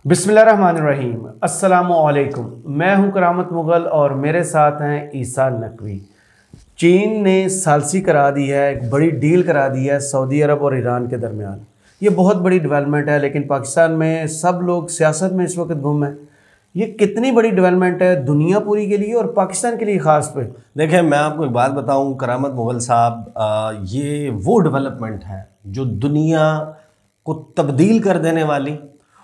बिस्मिल्लाहिर्रहमानिर्रहीम। अस्सलामुअलैकुम। मैं हूं करामत मुग़ल और मेरे साथ हैं ईसा नकवी। चीन ने सालसी करा दी है, एक बड़ी डील करा दी है सऊदी अरब और ईरान के दरमियान। ये बहुत बड़ी डेवलपमेंट है, लेकिन पाकिस्तान में सब लोग सियासत में इस वक्त गुम है। ये कितनी बड़ी डेवलपमेंट है दुनिया पूरी के लिए और पाकिस्तान के लिए ख़ास पे। देखें, मैं आपको एक बात बताऊं करामत मुग़ल साहब, ये वो डेवलपमेंट है जो दुनिया को तब्दील कर देने वाली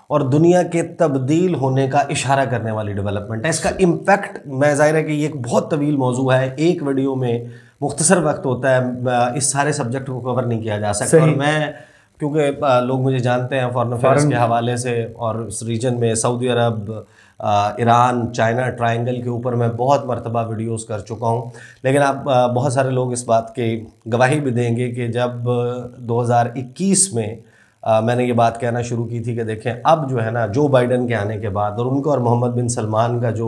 और दुनिया के तब्दील होने का इशारा करने वाली डेवलपमेंट है। इसका इम्पैक्ट, मैं ज़ाहिर है कि ये एक बहुत तवील मौजू है, एक वीडियो में मुख्तसर वक्त होता है, इस सारे सब्जेक्ट को कवर नहीं किया जा सकता। और मैं, क्योंकि लोग मुझे जानते हैं फॉरेन अफेयर्स के हवाले से और इस रीजन में सऊदी अरब, ईरान, चाइना ट्रायंगल के ऊपर मैं बहुत मरतबा वीडियोस कर चुका हूँ। लेकिन आप बहुत सारे लोग इस बात की गवाही भी देंगे कि जब 2021 में मैंने ये बात कहना शुरू की थी कि देखें अब जो है ना, जो बाइडन के आने के बाद और उनका और मोहम्मद बिन सलमान का जो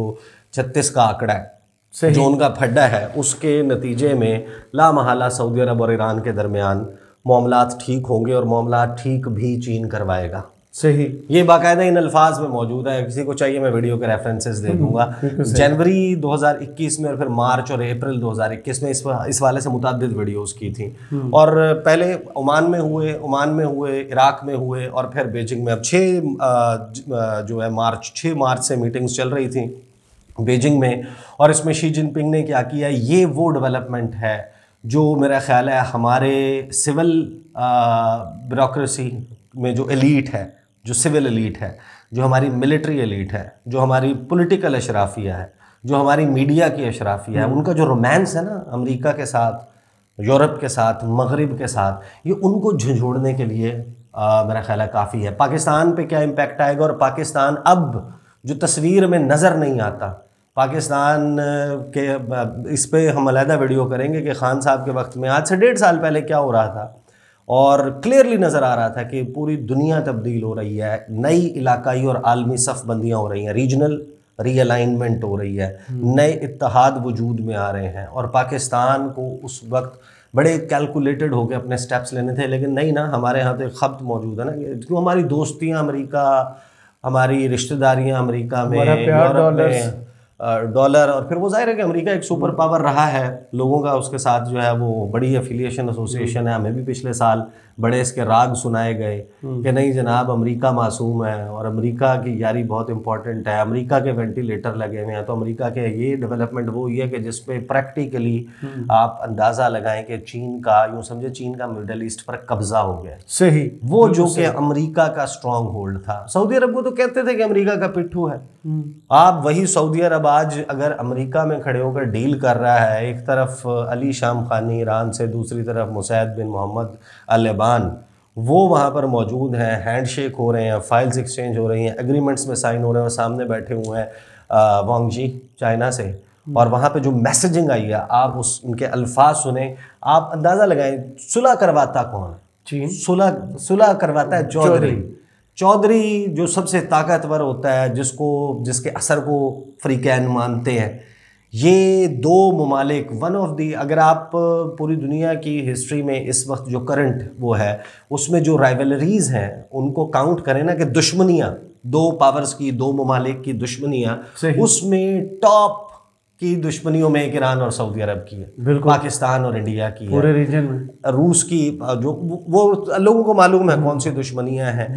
36 का आंकड़ा है, जो उनका फड्डा है, उसके नतीजे में लामहला सऊदी अरब और ईरान के दरमियान मामलात ठीक होंगे और मामलात ठीक भी चीन करवाएगा। सही, ये बाकायदा इन अल्फाज में मौजूद है, किसी को चाहिए मैं वीडियो के रेफरेंसेस दे दूंगा। जनवरी 2021 में और फिर मार्च और अप्रैल 2021 में इस वाले से मुताबिद वीडियोस की थी। और पहले ओमान में हुए, इराक में हुए और फिर बीजिंग में। अब 6 मार्च से मीटिंग्स चल रही थी बीजिंग में, और इसमें शी जिनपिंग ने क्या किया, ये वो डेवलपमेंट है जो मेरा ख्याल है हमारे सिविल ब्यूरोक्रेसी में जो एलीट है, जो सिविल एलीट है, जो हमारी मिलिट्री एलीट है, जो हमारी पॉलिटिकल अशराफिया है, जो हमारी मीडिया की अशराफिया है, उनका जो रोमांस है ना अमेरिका के साथ, यूरोप के साथ, मगरिब के साथ, ये उनको झंझोड़ने के लिए मेरा ख्याल है काफ़ी है। पाकिस्तान पे क्या इम्पैक्ट आएगा, और पाकिस्तान अब जो तस्वीर में नज़र नहीं आता, पाकिस्तान के इस पे हम अलहदा वीडियो करेंगे कि खान साहब के वक्त में आज से 1.5 साल पहले क्या हो रहा था, और क्लियरली नज़र आ रहा था कि पूरी दुनिया तब्दील हो रही है, नई इलाकाई और आलमी सफ़बंदियाँ हो रही हैं, रीजनल रीअलाइनमेंट हो रही है, नए इत्तेहाद वजूद में आ रहे हैं, और पाकिस्तान को उस वक्त बड़े कैलकुलेटेड होकर अपने स्टेप्स लेने थे। लेकिन नहीं ना, हमारे यहाँ तो एक खब्त मौजूद है ना, क्यों हमारी दोस्तियाँ अमेरिका, हमारी रिश्तेदारियाँ अमेरिका में, यूरोप में, डॉलर, और फिर वो जाहिर है कि अमेरिका एक सुपर पावर रहा है, लोगों का उसके साथ जो है वो बड़ी एफिलिएशन एसोसिएशन है। हमें भी पिछले साल बड़े इसके राग सुनाए गए कि नहीं जनाब, अमेरिका मासूम है और अमेरिका की यारी बहुत इंपॉर्टेंट है, अमेरिका के वेंटिलेटर लगे हुए हैं। तो अमेरिका के ये डेवलपमेंट वो ही है कि जिसपे प्रैक्टिकली आप अंदाज़ा लगाएं कि चीन का, यूँ समझे चीन का मिडल ईस्ट पर कब्जा हो गया। सही, वो जो कि अमेरिका का स्ट्रॉन्ग होल्ड था। सऊदी अरब को तो कहते थे कि अमेरिका का पिट्ठू है। आप वही सऊदी अरब आज अगर अमेरिका में खड़े होकर डील कर रहा है, एक तरफ अली शाम खानी ईरान से, दूसरी तरफ मुसैद बिन मोहम्मद अल लेबान, वो वहाँ पर मौजूद हैं, हैंडशेक हो रहे हैं, फाइल्स एक्सचेंज हो रही हैं, एग्रीमेंट्स में साइन हो रहे हैं, और सामने बैठे हुए हैं वांग जी चाइना से, और वहाँ पे जो मैसेजिंग आई है, आप उनके अल्फाज सुने, आप अंदाज़ा लगाएं सुलह करवाता कौन है? चीन। सुलह करवाता है चौधरी, जो सबसे ताकतवर होता है, जिसके असर को फ्रीकैन मानते हैं। ये दो ममालिक, वन ऑफ दी, अगर आप पूरी दुनिया की हिस्ट्री में इस वक्त जो करंट वो है, उसमें जो राइवलरीज हैं उनको काउंट करें ना, कि दुश्मनियाँ, दो पावर्स की, दो ममालिक की दुश्मनियाँ, उसमें टॉप की दुश्मनियों में एक ईरान और सऊदी अरब की है, पाकिस्तान और इंडिया की है, पूरे रीजन में रूस की, जो वो लोगों को मालूम है कौन सी दुश्मनियाँ हैं।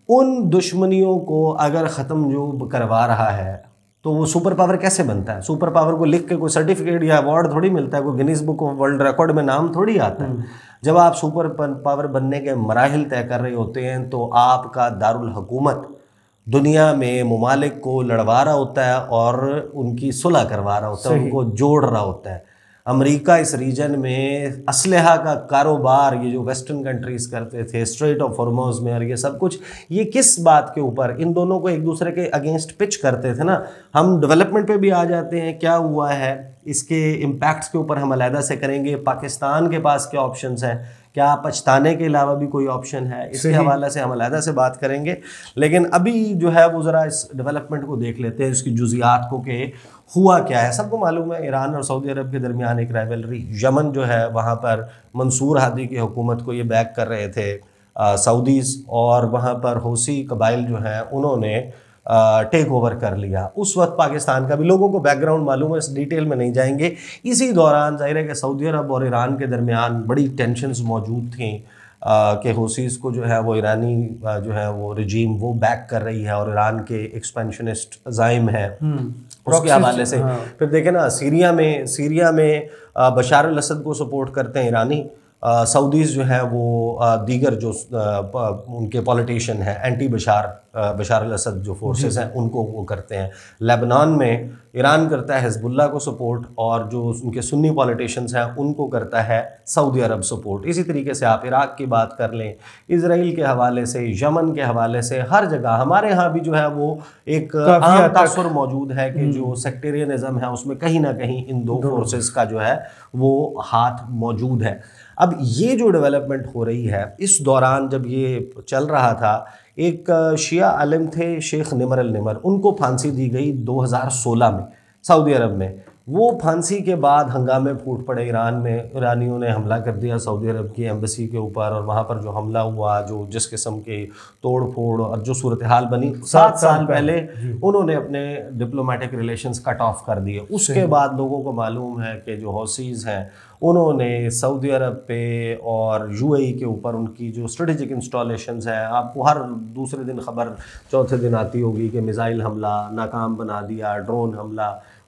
उन दुश्मनियों को अगर ख़त्म जो करवा रहा है, तो वो सुपर पावर कैसे बनता है? सुपर पावर को लिख के कोई सर्टिफिकेट या अवार्ड थोड़ी मिलता है, कोई Guinness book of world record में नाम थोड़ी आता है। जब आप सुपर पावर बनने के मराहिल तय कर रहे होते हैं, तो आपका दारुल हुकूमत दुनिया में ममालिक को लड़वा रहा होता है और उनकी सुलह करवा रहा होता है, उनको जोड़ रहा होता है। अमेरिका इस रीजन में असलहा का कारोबार, ये जो वेस्टर्न कंट्रीज़ करते थे स्ट्रेट ऑफ हॉर्मुज़ में, और ये सब कुछ, ये किस बात के ऊपर? इन दोनों को एक दूसरे के अगेंस्ट पिच करते थे ना। हम डेवलपमेंट पे भी आ जाते हैं, क्या हुआ है इसके इम्पैक्ट्स के ऊपर हम अलहदा से करेंगे। पाकिस्तान के पास क्या ऑप्शंस हैं, क्या पछताने के अलावा भी कोई ऑप्शन है, इसके हवाले से हम अलहदा से बात करेंगे। लेकिन अभी जो है वो ज़रा इस डेवलपमेंट को देख लेते हैं, इसकी जुज़ियात को, कि हुआ क्या है। सबको मालूम है ईरान और सऊदी अरब के दरमियान एक राइवलरी, यमन जो है वहाँ पर मंसूर हादी की हुकूमत को ये बैक कर रहे थे सऊदीज़, और वहाँ पर हौसी कबाइल जो हैं उन्होंने टेक ओवर कर लिया। उस वक्त पाकिस्तान का भी लोगों को बैकग्राउंड मालूम है, इस डिटेल में नहीं जाएंगे। इसी दौरान जाहिर है कि सऊदी अरब और ईरान के दरमियान बड़ी टेंशन्स मौजूद थी कि हौसीज़ को जो है वो ईरानी जो है वो रिजीम वो बैक कर रही है और ईरान के एक्सपेंशनिस्ट ज़ाइम है उसके हवाले से। फिर देखें ना, सीरिया में बशार अल असद को सपोर्ट करते हैं ईरानी, सऊदीज़ जो है वो दीगर जो उनके पॉलिटिशियन हैं एंटी बशार अल असद जो फोर्सेस हैं उनको वो करते हैं। लेबनान में ईरान करता है हिजबुल्लाह को सपोर्ट, और जो उनके सुन्नी पॉलिटिशियंस हैं उनको करता है सऊदी अरब सपोर्ट। इसी तरीके से आप इराक़ की बात कर लें, इसराइल के हवाले से, यमन के हवाले से, हर जगह हमारे यहाँ भी जो है वो एक आम तासुर मौजूद है कि जो सेक्टेरियनिज़म है उसमें कहीं ना कहीं इन दो फोर्सेस का जो है वो हाथ मौजूद है। अब ये जो डेवलपमेंट हो रही है, इस दौरान जब ये चल रहा था, एक शिया आलिम थे शेख निमर अल निमर, उनको फांसी दी गई 2016 में सऊदी अरब में। वो फांसी के बाद हंगामे फूट पड़े ईरान में, ईरानियों ने हमला कर दिया सऊदी अरब की एम्बेसी के ऊपर, और वहाँ पर जो हमला हुआ, जो जिस किस्म के तोड़ फोड़ और जो सूरत हाल बनी, 7 साल पहले उन्होंने अपने डिप्लोमेटिक रिलेशंस कट ऑफ कर दिए। उसके बाद लोगों को मालूम है कि जो हौसीज़ हैं उन्होंने सऊदी अरब पे और यूएई के ऊपर उनकी जो स्ट्रेटेजिक इंस्टॉलेशंस हैं, आपको हर दूसरे दिन खबर, चौथे दिन आती होगी कि मिसाइल हमला नाकाम बना दिया, ड्रोन हमले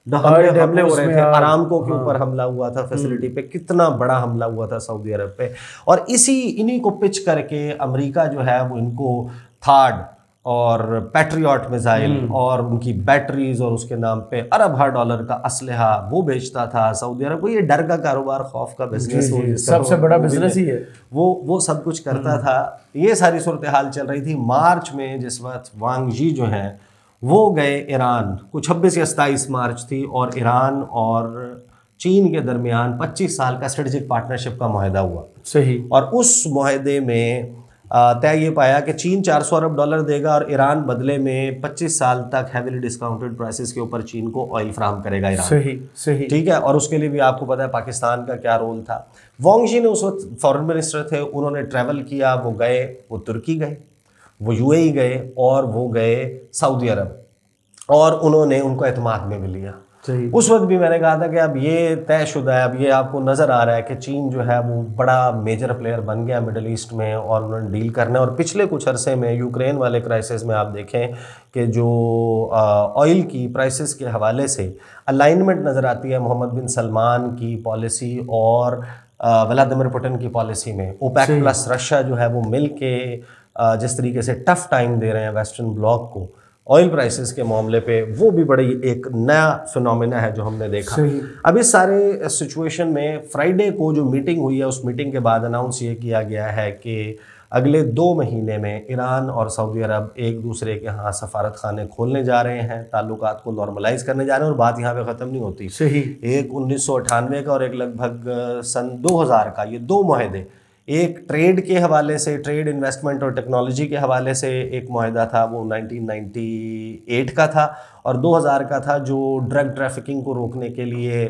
हो रहे थे, अरामको के ऊपर हमला हुआ था फैसिलिटी पे, कितना बड़ा हमला हुआ था सऊदी अरब पे। और इन्हीं को पिच करके अमेरिका जो है वो इनको थार्ड और पैट्रियट मिसाइल और उनकी बैटरीज और उसके नाम पे $1 का असलहा वो बेचता था सऊदी अरब को। ये डर का कारोबार, खौफ का बिजनेस, सबसे बड़ा बिजनेस ही है वो सब कुछ करता था। ये सारी सूरत हाल चल रही थी। मार्च में जिस वक्त वांग जी जो हैं वो गए ईरान, कुछ 26 या 27 मार्च थी, और ईरान और चीन के दरमियान 25 साल का स्ट्रेटेजिक पार्टनरशिप का मुआहदा हुआ। सही। और उस मुआहदे में तय ये पाया कि चीन $400 अरब देगा और ईरान बदले में 25 साल तक हैवीली डिस्काउंटेड प्राइसेस के ऊपर चीन को ऑयल फराहम करेगा ईरान। सही। ठीक है। और उसके लिए भी आपको पता है पाकिस्तान का क्या रोल था। वांग जी ने उस वक्त फॉरेन मिनिस्टर थे, उन्होंने ट्रैवल किया, वो गए, वो तुर्की गए, वो यूएई गए और वो गए सऊदी अरब, और उन्होंने उनको एतमाद में भी लिया। उस वक्त भी मैंने कहा था कि अब ये तयशुदा है, अब ये आपको नज़र आ रहा है कि चीन जो है वो बड़ा मेजर प्लेयर बन गया मिडल ईस्ट में, और उन्होंने डील करना है। और पिछले कुछ अरसे में यूक्रेन वाले क्राइसिस में आप देखें कि जो ऑयल की प्राइसेस के हवाले से अलाइनमेंट नज़र आती है मोहम्मद बिन सलमान की पॉलिसी और व्लादिमीर पुतिन की पॉलिसी में। ओपेक प्लस रशिया जो है वो मिल के जिस तरीके से टफ टाइम दे रहे हैं वेस्टर्न ब्लॉक को ऑयल प्राइसेस के मामले पे, वो भी बड़ी एक नया फिनोमेना है जो हमने देखा। अब इस सारे सिचुएशन में फ्राइडे को जो मीटिंग हुई है, उस मीटिंग के बाद अनाउंस ये किया गया है कि अगले 2 महीने में ईरान और सऊदी अरब एक दूसरे के यहाँ सफारत खाने खोलने जा रहे हैं, ताल्लुकात को नॉर्मलाइज करने जा रहे हैं। और बात यहाँ पे ख़त्म नहीं होती। एक 1998 का और एक लगभग सन 2000 का, ये 2 मुआहदे, एक ट्रेड के हवाले से, ट्रेड इन्वेस्टमेंट और टेक्नोलॉजी के हवाले से एक मुआहदा था, वो 1998 का था, और 2000 का था जो ड्रग ट्रैफिकिंग को रोकने के लिए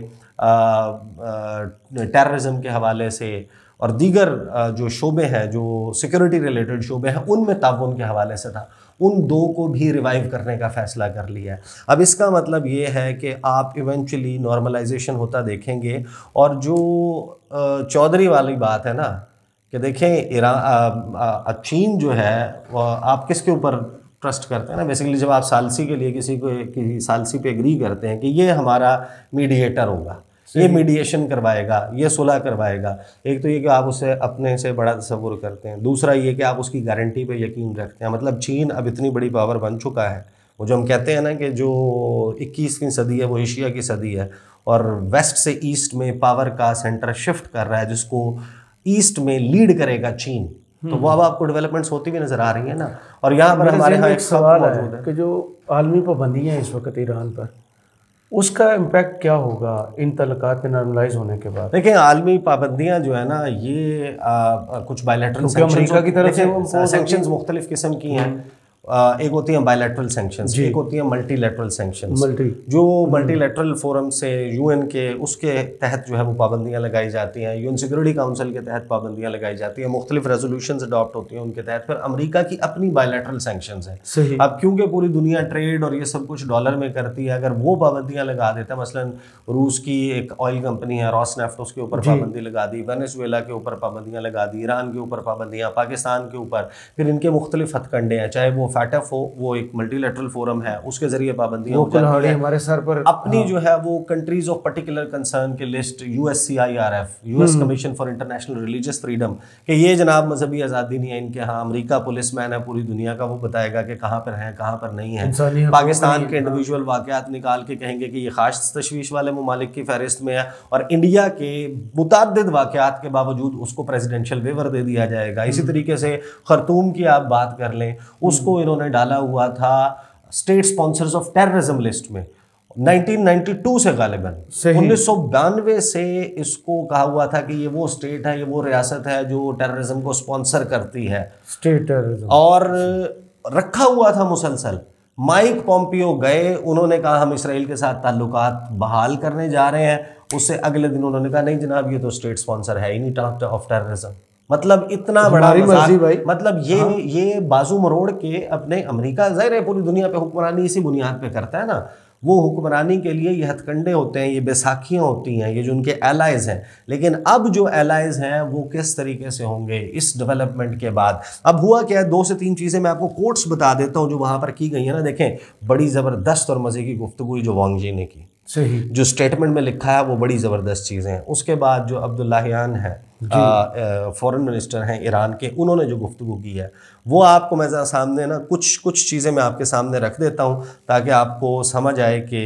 टेररिज्म के हवाले से और दीगर जो शोबे हैं, जो सिक्योरिटी रिलेटेड शोबे हैं, उनमें ताउन के हवाले से था। उन 2 को भी रिवाइव करने का फ़ैसला कर लिया है। अब इसका मतलब ये है कि आप इवेंचुअली नॉर्मलाइजेशन होता देखेंगे। और जो चौधरी वाली बात है ना कि देखें चीन जो है आप किसके ऊपर ट्रस्ट करते हैं ना, बेसिकली जब आप सालसी के लिए किसी सालसी पे एग्री करते हैं कि ये हमारा मीडिएटर होगा, ये मीडिएशन करवाएगा, ये सुलह करवाएगा, एक तो ये कि आप उसे अपने से बड़ा तस्वुर करते हैं, दूसरा ये कि आप उसकी गारंटी पे यकीन रखते हैं। मतलब चीन अब इतनी बड़ी पावर बन चुका है, वो जो हम कहते हैं ना कि जो 21वीं सदी है वो एशिया की सदी है, और वेस्ट से ईस्ट में पावर का सेंटर शिफ्ट कर रहा है, जिसको ईस्ट में लीड करेगा चीन। तो वो अब आपको डेवलपमेंट्स होती हुई नजर आ रही है ना। और यहाँ पर हमारे यहाँ एक सवाल है कि जो आलमी पाबंदियाँ हैं इस वक्त ईरान पर, उसका इम्पैक्ट क्या होगा इन तल्लुकात के नॉर्मलाइज होने के बाद? देखिए, आलमी पाबंदियाँ जो है ना, ये कुछ बायलैटरल अमेरिका की तरफ से सैंक्शंस मुख्तलिफ किस्म की हैं। एक होती हैं बायलैटरल सैंक्शंस, एक होती हैं मल्टीलैटरल सैंक्शंस। जो मल्टीलैटरल फोरम से यूएन के उसके तहत जो है वो पाबंदियां लगाई जाती हैं, यूएन सिक्योरिटी काउंसिल के तहत पाबंदियां लगाई जाती हैं, मुख्तलिफ रेजोल्यूशंस अडॉप्ट होती हैं उनके तहत। फिर अमेरिका की अपनी बायलैटरल सैंक्शंस हैं। अब क्योंकि पूरी दुनिया ट्रेड और ये सब कुछ डॉलर में करती है, अगर वो पाबंदियां लगा देता है, मसलन रूस की एक ऑयल कंपनी है रॉसनेफ्ट, उसके ऊपर पाबंदी लगा दी, वेनेजुएला के ऊपर पाबंदियां लगा दी, ईरान के ऊपर पाबंदियां, पाकिस्तान के ऊपर, फिर इनके मुख्तलिफ हथकंडे हैं, चाहे वो फैटफ हो, वो एक मल्टीलैटरल फोरम है, उसके जरिए पाबंदियां हो जाती हैं हमारे सर पर। अपनी जो है वो कंट्रीज ऑफ पर्टिकुलर कंसर्न के list USCIRF, US commission for international religious freedom, कि ये जनाब मजहबी आज़ादी नहीं है इनके यहाँ। अमेरिका पुलिसमैन है पूरी दुनिया का, वो बताएगा कि कहाँ पर हैं कहाँ पर नहीं है। पाकिस्तान के इंडिविजुअल वाक़यात निकाल के कहेंगे कि ये खास तशवीश वाले ममालिक की फहरिस्त में है, और इंडिया के मुतअद्दिद वाक़यात के बावजूद उसको प्रेसिडेंशियल वेवर दे दिया जाएगा। इसी तरीके से खर्तूम की आप बात कर लें, उसको इन्होंने डाला हुआ था state sponsors of terrorism list में 1992 से, गालिबन 1992 से इसको कहा हुआ था कि ये वो स्टेट है, ये वो रियासत है जो टेररिज्म को स्पॉन्सर करती है, स्टेट टेररिज्म, और रखा हुआ था मुसलसल। माइक पॉम्पियो गए, उन्होंने कहा हम इसराइल के साथ ताल्लुकात बहाल करने जा रहे हैं, उससे अगले दिन उन्होंने कहा नहीं जनाब ये तो स्टेट स्पॉन्सर है ही नहीं ऑफ टेररिज्म। मतलब इतना बड़ा मजाक, मतलब ये बाजू मरोड़ के अपने, अमेरिका ज़ाहिर है पूरी दुनिया पे हुक्मरानी इसी बुनियाद पे करता है ना, वो हुक्मरानी के लिए ये हथकंडे होते हैं, ये बैसाखियाँ होती हैं, ये जो उनके एलाइज हैं। लेकिन अब जो एलाइज हैं वो किस तरीके से होंगे इस डेवलपमेंट के बाद। अब हुआ क्या है, 2 से 3 चीज़ें मैं आपको कोट्स बता देता हूँ जो वहाँ पर की गई है ना। देखें, बड़ी ज़बरदस्त और मज़े की गुफ्तगू जो वांग जी ने की, सही, जो स्टेटमेंट में लिखा है वो बड़ी ज़बरदस्त चीज़ें हैं। उसके बाद जो अब्दुल्लाहियान है फॉरेन मिनिस्टर हैं ईरान के, उन्होंने जो गुफ्तगू की है वो आपको मैं सामने ना कुछ चीज़ें मैं आपके सामने रख देता हूँ ताकि आपको समझ आए कि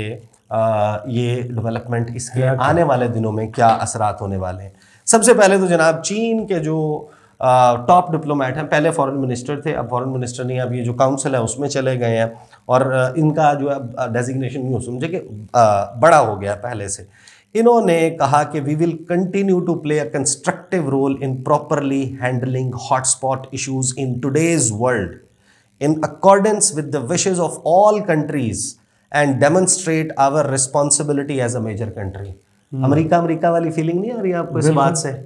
ये डेवलपमेंट इसके आने वाले दिनों में क्या असरात होने वाले हैं। सबसे पहले तो जनाब चीन के जो टॉप डिप्लोमेट हैं, पहले फॉरेन मिनिस्टर थे, अब फॉरेन मिनिस्टर नहीं, अब ये जो काउंसिल है उसमें चले गए हैं, और इनका जो है डेजिग्नेशन यूँ समझे कि बड़ा हो गया पहले से। इन्होंने कहा कि we will continue to play a constructive role in properly handling hotspot issues in today's world in accordance with the wishes of all countries and demonstrate our responsibility as a major country. America वाली feeling नहीं आ रही आपको इस बात से?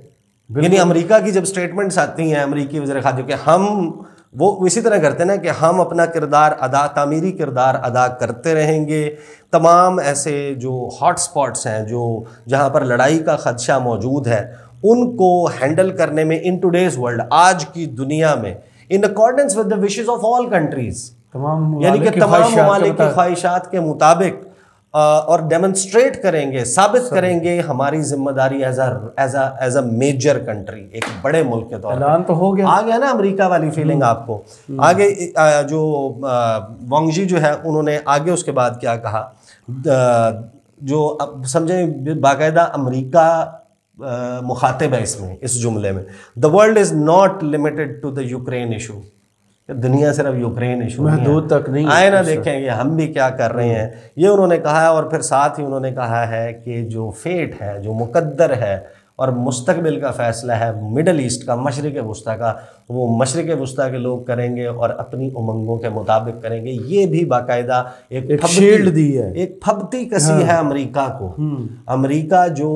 यानी America की जब स्टेटमेंट्स आती हैं अमेरिकी वज़ीर ख़ारजा के, हम वो इसी तरह करते हैं ना कि हम अपना किरदार अदा, तामीरी किरदार अदा करते रहेंगे। तमाम ऐसे जो हॉट स्पॉट्स हैं, जो जहाँ पर लड़ाई का खदशा मौजूद है, उनको हैंडल करने में इन टुडेज वर्ल्ड, आज की दुनिया में, इन accordance with the wishes of all countries, यानी कि तमाम ममालिक की ख्वाहिशात के मुताबिक, और डेमोन्स्ट्रेट करेंगे, साबित करेंगे हमारी जिम्मेदारी एज अ मेजर कंट्री, एक बड़े मुल्क के तौर पर। तो हो गया, आ गया ना अमेरिका वाली फीलिंग आपको। आगे जो वांग जी जो है उन्होंने आगे उसके बाद क्या कहा, जो अब समझे बाकायदा अमेरिका मुखातिब है इसमें, इस जुमले में, the world is not limited to the Ukraine issue. दुनिया सिर्फ यूक्रेन इशू महदूद तक नहीं आए ना, देखेंगे हम भी क्या कर रहे हैं, ये उन्होंने कहा है। और फिर साथ ही उन्होंने कहा है कि जो फेट है, जो मुकद्दर है और मुस्तकबिल का फ़ैसला है मिडल ईस्ट का, मशरिक़ वस्ता का, वो मशरिक़ वस्ता के लोग करेंगे और अपनी उमंगों के मुताबिक करेंगे। ये भी बाकायदा एक शील्ड दी है, एक फबती कसी है अमेरिका को। अमेरिका जो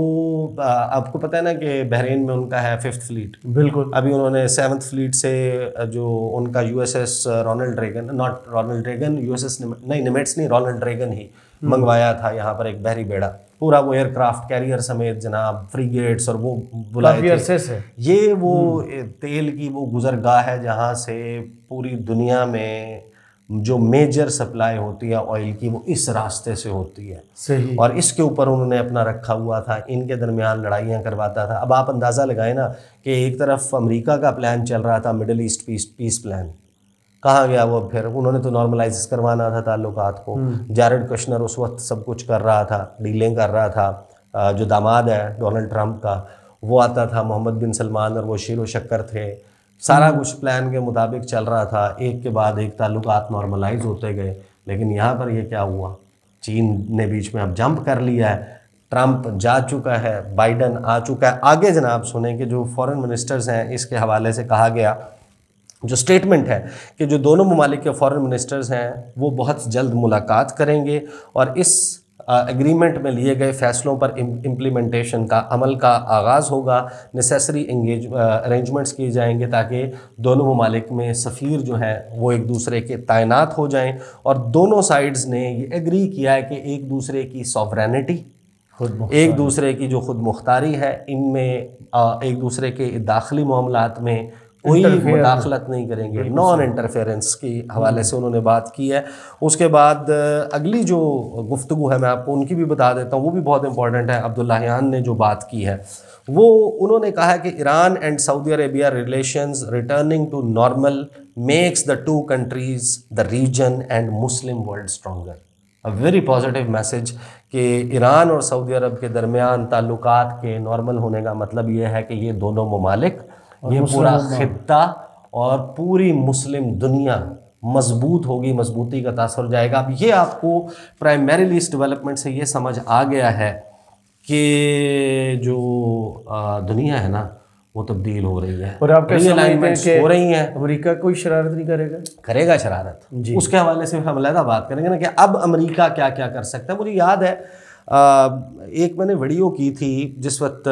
आपको पता है ना कि बहरीन में उनका है 5th फ्लीट, बिल्कुल, अभी उन्होंने 7th फ्लीट से जो उनका USS Ronald Reagan, not Ronald Reagan, USS नहीं, निमिट्स नहीं, रोनाल्ड रेगन ही मंगवाया था यहाँ पर एक बहरी बेड़ा, पूरा वो एयरक्राफ्ट कैरियर समेत जनाब, फ्रीगेट्स, और वो बुलाए थे। ये वो तेल की वो गुजरगाह है जहाँ से पूरी दुनिया में जो मेजर सप्लाई होती है ऑयल की, वो इस रास्ते से होती है। सही। और इसके ऊपर उन्होंने अपना रखा हुआ था, इनके दरमियान लड़ाइयाँ करवाता था। अब आप अंदाज़ा लगाए ना कि एक तरफ अमेरिका का प्लान चल रहा था, मिडल ईस्ट पीस प्लान, कहाँ गया वो? फिर उन्होंने तो नॉर्मलाइज करवाना था ताल्लुकात को। जैरेड कुशनर उस वक्त सब कुछ कर रहा था, डीलिंग कर रहा था। जो दामाद है डोनाल्ड ट्रंप का, वो आता था, मोहम्मद बिन सलमान, और वो शीरो शक्कर थे। सारा कुछ प्लान के मुताबिक चल रहा था, एक के बाद एक ताल्लुकात नॉर्मलाइज होते गए। लेकिन यहाँ पर ये क्या हुआ, चीन ने बीच में अब जंप कर लिया है, ट्रंप जा चुका है, बाइडन आ चुका है। आगे जनाब सुने कि जो फॉरेन मिनिस्टर्स हैं इसके हवाले से कहा गया जो स्टेटमेंट है कि जो दोनों ममालिक के फॉरेन मिनिस्टर्स हैं वो बहुत जल्द मुलाकात करेंगे और इस एग्रीमेंट में लिए गए फ़ैसलों पर इम्प्लीमेंटेशन का अमल का आगाज़ होगा। नेसेसरी अरेंजमेंट्स किए जाएंगे ताकि दोनों ममालिक में सफ़ीर जो हैं वो एक दूसरे के तैनात हो जाएं और दोनों साइड्स ने ये एग्री किया है कि एक दूसरे की सॉवरेनिटी, एक दूसरे की जो खुद मुख्तारी है, इनमें एक दूसरे के दाखिली मामलात में कोई मुदाखलत नहीं करेंगे, नॉन इंटरफेरेंस के हवाले से उन्होंने बात की है। उसके बाद अगली जो गुफ्तगू है मैं आपको उनकी भी बता देता हूँ, वो भी बहुत इंपॉर्टेंट है। अब्दुल्लाहियान ने जो बात की है वो उन्होंने कहा है कि Iran and Saudi Arabia relations returning to normal makes the two countries the region and Muslim world stronger. A very positive message कि ईरान और सऊदी अरब के दरमियान ताल्लुकात के नॉर्मल होने का मतलब ये है कि ये दोनों ममालिक, ये पूरा खित्ता और पूरी मुस्लिम दुनिया मजबूत होगी, मजबूती का तासर जाएगा। अब ये आपको प्राइमरीली इस डेवलपमेंट से ये समझ आ गया है कि जो दुनिया है ना वो तब्दील हो रही है और आप कैसे हो रही हैं। अमेरिका कोई शरारत नहीं करेगा शरारत, उसके हवाले से हम अलग बात करेंगे ना कि अब अमेरिका क्या क्या कर सकता है। मुझे याद है एक मैंने वीडियो की थी जिस वक्त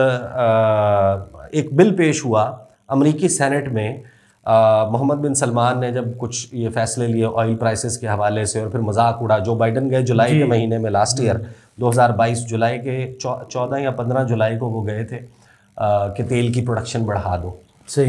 एक बिल पेश हुआ अमेरिकी सेनेट में। मोहम्मद बिन सलमान ने जब कुछ ये फैसले लिए ऑयल प्राइसेस के हवाले से और फिर मजाक उड़ा। जो बाइडन गए जुलाई के महीने में लास्ट ईयर 2022 जुलाई के 14 या 15 जुलाई को वो गए थे कि तेल की प्रोडक्शन बढ़ा दो।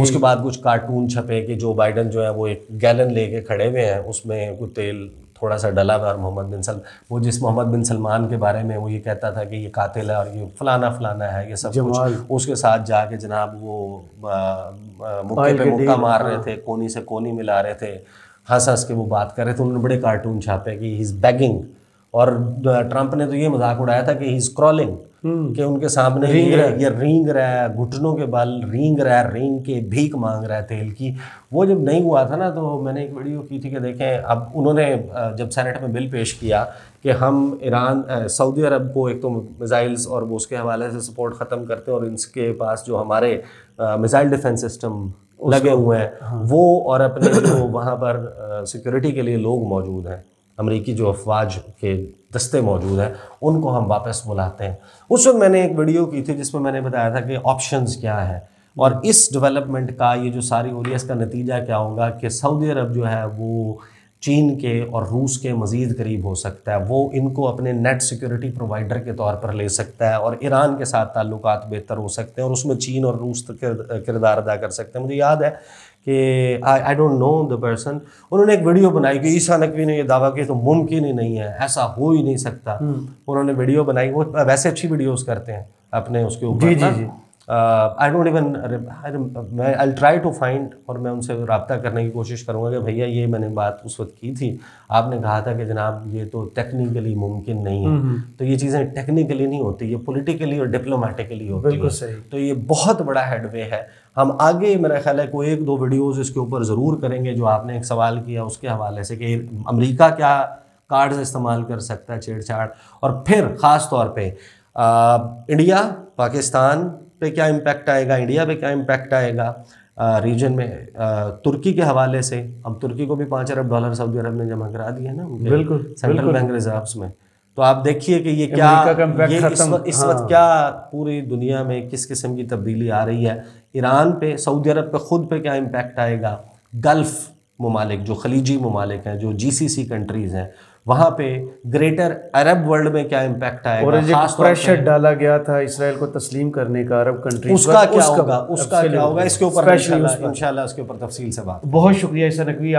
उसके बाद कुछ कार्टून छपे कि जो बाइडन जो है वो एक गैलन लेके खड़े हुए हैं, उसमें कुछ तेल थोड़ा सा डला हुआ और मोहम्मद बिन सलमान के बारे में वो ये कहता था कि ये कातिल है और ये फलाना फलाना है, ये सब कुछ। उसके साथ जाके जनाब वो मुक्के पे मुक्का मार रहे थे, कोनी से कोनी मिला रहे थे, हंस हंस के वो बात कर रहे थे। उन्होंने बड़े कार्टून छापे कि ही इज़ बेगिंग, और ट्रंप ने तो ये मजाक उड़ाया था कि ही इज़ क्रॉलिंग, कि उनके सामने ये रींग रहा है, घुटनों के बल रींग रहा है, रींग के भीख मांग रहा है तेल की। वो जब नहीं हुआ था ना तो मैंने एक वीडियो की थी कि देखें अब उन्होंने जब सेनेट में बिल पेश किया कि हम ईरान सऊदी अरब को एक तो मिसाइल्स और वो उसके हवाले से सपोर्ट ख़त्म करते हैं और इनके पास जो हमारे मिसाइल डिफेंस सिस्टम लगे हुए हैं वो और अपने जो वहाँ पर सिक्योरिटी के लिए लोग मौजूद हैं, अमेरिकी जो अफवाज के दस्ते मौजूद हैं, उनको हम वापस बुलाते हैं। उस वक्त मैंने एक वीडियो की थी जिसमें मैंने बताया था कि ऑप्शंस क्या है और इस डेवलपमेंट का ये जो सारी हो रही है इसका नतीजा क्या होगा कि सऊदी अरब जो है वो चीन के और रूस के मज़ीद करीब हो सकता है, वो इनको अपने नेट सिक्योरिटी प्रोवाइडर के तौर पर ले सकता है और ईरान के साथ ताल्लुकात बेहतर हो सकते हैं और उसमें चीन और रूस किरदार अदा कर सकते हैं। मुझे याद है कि I don't know the person, उन्होंने एक वीडियो बनाई कि ईसा नकवी ने ये दावा किया तो मुमकिन ही नहीं है, ऐसा हो ही नहीं सकता। उन्होंने वीडियो बनाई, वो वैसे अच्छी वीडियोस करते हैं अपने उसके ऊपर। आई डोंट इवन, मैं आई ट्राई टू फाइंड, और मैं उनसे रब्ता करने की कोशिश करूँगा कि भैया ये मैंने बात उस वक्त की थी, आपने कहा था कि जनाब ये तो टेक्निकली मुमकिन नहीं है। तो ये चीज़ें टेक्निकली नहीं होती, ये पॉलिटिकली और डिप्लोमेटिकली होती है। तो ये बहुत बड़ा हेडवे है। हम आगे मेरा ख्याल है कोई एक दो वीडियोज़ इसके ऊपर ज़रूर करेंगे। जो आपने एक सवाल किया उसके हवाले से कि अमेरिका क्या कार्ड्स इस्तेमाल कर सकता है छेड़छाड़, और फिर ख़ास तौर पर इंडिया पाकिस्तान पे क्या इम्पैक्ट आएगा, इंडिया पे क्या इम्पैक्ट आएगा रीजन में। तुर्की के हवाले से अब तुर्की को भी $5 अरब सऊदी अरब ने जमा करा दिए ना सेंट्रल बैंक रिजर्व्स में। तो आप देखिए कि ये क्या इस वक्त क्या पूरी दुनिया में किस किस्म की तब्दीली आ रही है। ईरान पे, सऊदी अरब पे खुद पे क्या इम्पैक्ट आएगा, गल्फ़ ममालिक जो खलीजी ममालिक हैं, जो GCC कंट्रीज़ हैं, वहाँ पे ग्रेटर अरब वर्ल्ड में क्या इम्पैक्ट आएगा। और जो प्रेशर डाला गया था इसराइल को तस्लीम करने का अरब कंट्रीज, उसका क्या होगा इसके ऊपर इंशाल्लाह उसके ऊपर तफसील से बात। बहुत शुक्रिया ईसा नकवी।